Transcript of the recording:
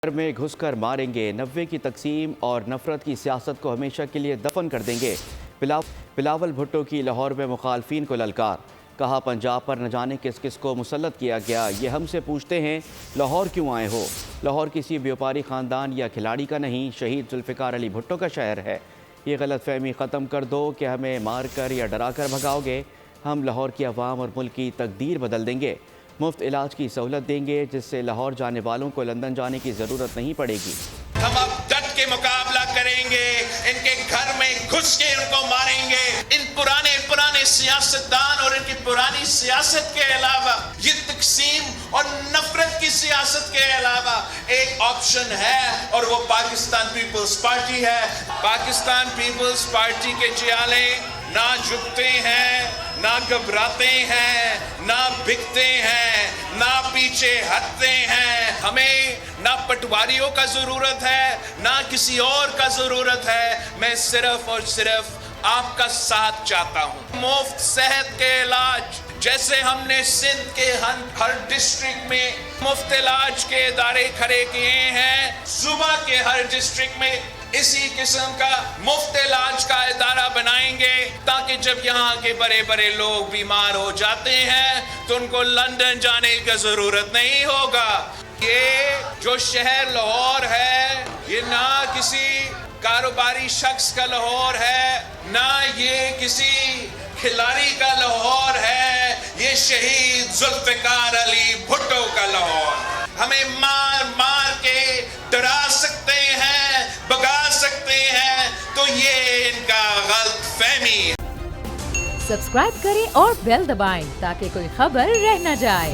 گھر میں گھس کر ماریں گے، 90 کی تقسیم اور نفرت کی سیاست کو ہمیشہ کے لیے دفن کر دیں گے۔ بلاول بھٹو کی لاہور میں مخالفین کو للکار، کہا پنجاب پر نہ جانے کس کس کو مسلط کیا گیا، یہ ہم سے پوچھتے ہیں لاہور کیوں آئے ہو؟ لاہور کسی بیوپاری خاندان یا کھلاڑی کا نہیں، شہید ذوالفقار علی بھٹو کا شہر ہے۔ یہ غلط فہمی ختم کر دو کہ ہمیں مار کر یا ڈرا کر بھگاؤ گے، ہم لاہور کی عوام اور ملک کی تقدیر بدل دیں گے، مفت علاج کی سہولت دیں گے جس سے لاہور جانے والوں کو لندن جانے کی ضرورت نہیں پڑے گی۔ ہم اب ڈٹ کے مقابلہ کریں گے، ان کے گھر میں گھس کے ان کو ماریں گے۔ ان پرانے سیاستدان اور ان کی پرانی سیاست کے علاوہ یہ تقسیم اور نفرت کی سیاست کے علاوہ ایک آپشن ہے اور وہ پاکستان پیپلز پارٹی ہے۔ پاکستان پیپلز پارٹی کے جیالے نہ جھکتے ہیں، نہ گھبراتے ہیں، نہ بکتے ہیں، نہ پیچھے ہٹتے ہیں۔ ہمیں نہ پٹواریوں کا ضرورت ہے، نہ کسی اور کا ضرورت ہے۔ میں صرف اور صرف آپ کا ساتھ چاہتا ہوں۔ مفت صحت کے علاج، جیسے ہم نے سندھ کے ہر ڈسٹرکٹ میں مفت علاج کے ادارے کھڑے کیے ہیں، صوبہ کے ہر ڈسٹرکٹ میں اسی قسم کا مفت علاج کا ادارہ بنائیں گے تاکہ جب یہاں کے بڑے بڑے لوگ بیمار ہو جاتے ہیں تو ان کو لندن جانے کی ضرورت نہیں ہوگا۔ یہ جو شہر لاہور ہے، یہ نہ کسی کاروباری شخص کا لاہور ہے، نہ یہ کسی کھلاڑی کا لاہور ہے، یہ شہید ذوالفقار علی بھٹو کا لاہور۔ ہمیں مار مار کے ڈرا سکتے ہیں، بھگا سکتے ہیں، تو یہ ان کا غلط فہمی ہے۔ سبسکرائب کریں اور بیل دبائیں تاکہ کوئی خبر رہ نہ جائے۔